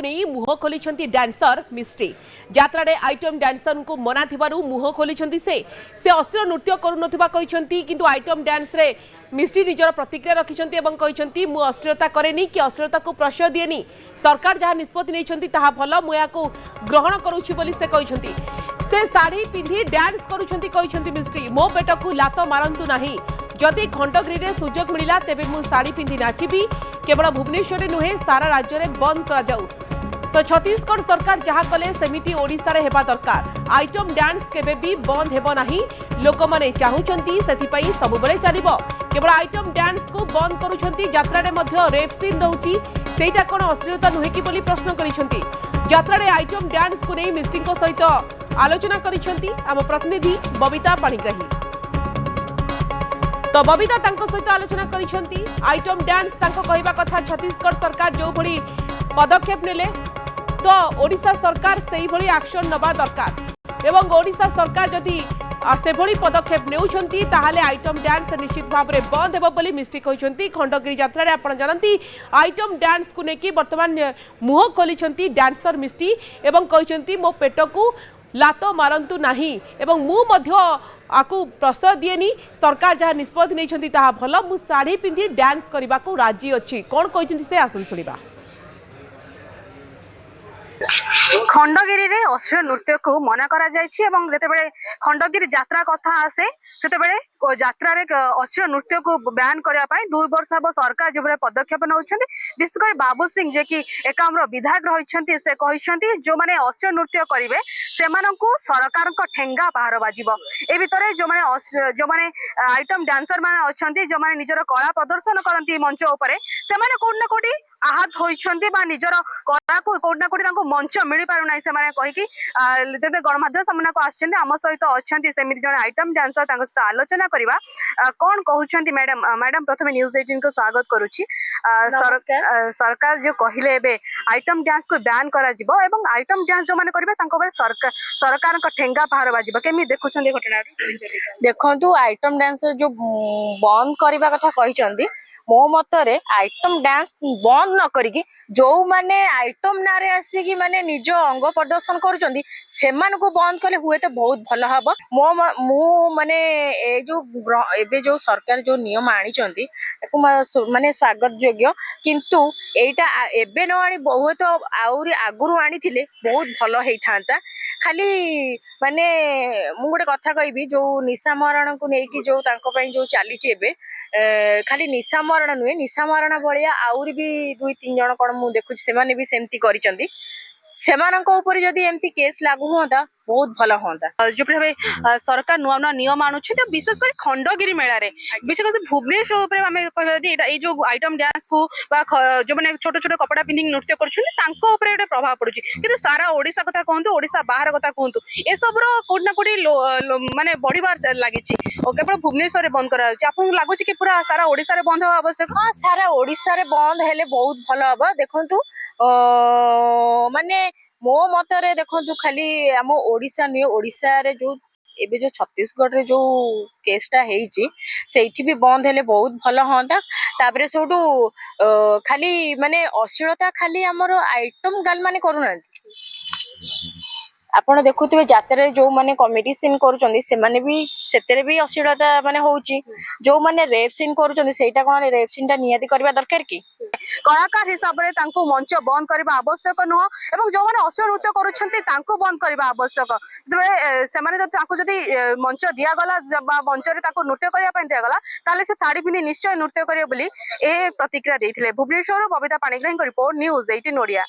नहीं मुह खोली डांसर मिस्टी यात्रा रे आइटम डांसर को मना थिबारु मुह खोली से अश्लील नृत्य करुनथिबा कहिसंती किंतु आइटम डांस रे मिस्टी निजर प्रतिक्रिया रखिछंती एवं कहिसंती मु अश्लीलता करेनी कि अश्लीलता को प्रश्रय दिएनी सरकार जहाँ निष्पत्ति नैछंती ताहा भल मु याकू ग्रहण करूछि बोली से कहिसंती से साड़ी पिंधि डांस करूछंती कहिसंती मिस्टी मो पेट को लात मारंतु नाही जदि खंडगिरी रे सुजोग मिलिला तेबे मु साड़ी पिंधि नाचिबी केवल भुवनेश्वर नुहे सारा राज्य में बंद करा जाऊ तो छत्तीसगढ़ सरकार जहाँ कले सेमिति ओडिशा रे हेबा दरकार आइटम डांस केबे भी बंद हेबो नाही लोक माने चाहुचंती सेथिपई सबुबले चलिबो केवल आइटम डांस को बंद करूछंती यात्रा रे मध्य रेप सीन रहउची सेटा कोन अश्लीलता नुहे कि बोली प्रश्न करिसंती यात्रा रे आइटम डांस को नै मिस्टिंग को सहित आलोचना करिसंती आम प्रतिनिधि बबिता पाणिग्राही तो बबिता तांको सहित आलोचना करिसंती आइटम डांस तांको कहिबा कथा छत्तीसगढ़ सरकार जो भली पदक्षेप नेले तो ओडिशा सरकार सेही भली एक्शन नबा दरकार एवं ओडिशा सरकार जदि से भली पदक्षेप नेउछंती ताहाले आइटम डांस निश्चित भाव में बंद हेबो बोली मिस्टी कहिसंती खंडगिरी यात्रा रे आपण जानती आइटम डांस को नेकी वर्तमान मुह खोलिसंती डांसर मिस्टी एवं कहिसंती मो पेट को लात मारंतु नाही एवं मु मध्य आकु प्रश्रय दिएनी सरकार जहाँ निष्पत्ति नैछंती ताहा भल मु साड़ी पिंधि डांस करबा को राजी अछि कोन कहिसंती से आसन सुनिबा खंडगिरी रे अश्लील नृत्य को मना करा जायछि एवं जेतेबेले खंडगिरी यात्रा कथा आसे सेतेबेले यात्रा रे अश्लील नृत्य को बैन करबा पई 2 वर्ष अब सरकार जेबे पदक्षेप नउछन्ती विशेषकर बाबू सिंह जे कि एकाम्र विधायक रहिछन्ती से कहिसन्ती जो माने अश्लील नृत्य करिवे सेमानंकु सरकार को ठेंगा बाहर बाजिबो ए भितरे जो माने आइटम डांसर माने अछन्ती जो माने निजर कला प्रदर्शन करन्ती मंच ऊपर सेमाने कोड ना कोडी आहत होइछन्ती बा निजर कला को कोड ना कोडी तांको मंच मिली पारु नै सेमाने कहि कि जेबे गणमाध्यम सामना को आछन्ती हम सहित अछन्ती सेमिति जण आइटम डांसर तांको सहित आलोचना करबा कोन कहउछन्ती मैडम प्रथमे न्यूज 18 को स्वागत करूछि सरकार जो कहिले एबे आइटम डांस को बैन करा जिवो एवं आइटम डांस जो माने करबे तांको बे सरकार को ठेंगा बाहर बाजिबो केमि देखुछन्ती घटना देखंतु आइटम डांस जो बंद करबा कथा कहिसन्ती मो मतरे आइटम डांस बंद न करिकी जो माने आइटम नारे आसी कि माने निज अंग प्रदर्शन करूचंदी सेमान को बंद कले हुए तो बहुत भल हबो मो माने ए जो एबे जो सरकार जो नियम आनी चंती माने स्वागत योग्य किंतु एटा एबे न आनी बहुत आउरी आगुरु आनी थिले बहुत भल हेई थांता खाली माने मु गोटे कथा कहबी जो निशा मरण को नेकी जो तांको पई जो चली एबे खाली निशा मरण नुहे निशा मरण भलिया आउरी भी 2-3 जण कोन मु देखु से माने भी सेमती करिसंती सेमानंको ऊपर जदी एमती केस लागू होता बहुत भल होता जो भावे सरकार नुआ नुआ नियम आणुछि तो विशेष कर खंडगिरी मेला रे विशेष कर भुवनेश्वर ऊपर हमें कहबा दी एटा ए जो आइटम डांस को बा जो माने छोट छोट कपड़ा पिंधिंग नृत्य करछुनी तांको ऊपर एटा प्रभाव पडुछि किंतु सारा ओडिसा कथा कहंतु ओडिसा बाहर कथा कहंतु ए सब रो कोड ना कोडी माने बढिबार लागिछि ओ केवल भुवनेश्वर रे बंद करा होछि आपन लागुछि कि पूरा सारा ओडिसा रे बंद हो आवश्यक हां सारा ओडिसा रे बंद हेले बहुत भल हबो देखंतु माने मो मतरे देखंतु खाली हम ओडिसा नुहे ओडिसा रे जो एबे जो छत्तीसगढ़ रे जो केसटा हेइची सेठी भी बंद हेले बहुत भल होंता ताबरे सोटू खाली माने अश्लीलता खाली हमरो आइटम गाल माने करूना आपण देखुथिबे जात्रा जो माने कॉमेडी सीन करूचंदी से माने भी सेतेरे भी अश्लीलता माने होउची जो माने रेप सीन करूचंदी सेटा कोन रेप सीनटा नियति करबा दरकार की कलाकार हिसाब रे तांको मंच बंद करबा आवश्यक नुह एवं जो माने अश्लील नृत्य करूछंती तांको बंद करबा आवश्यक तबे से माने जति तांको जति मंच दिया गला बा मंच रे तांको नृत्य करिया पय दिया गला ताले से साड़ी पिनी निश्चय नृत्य करियो बोली ए प्रतिक्रिया देथिले भुवनेश्वर बबिता पाणिग्राही को रिपोर्ट न्यूज 18 ओडिया।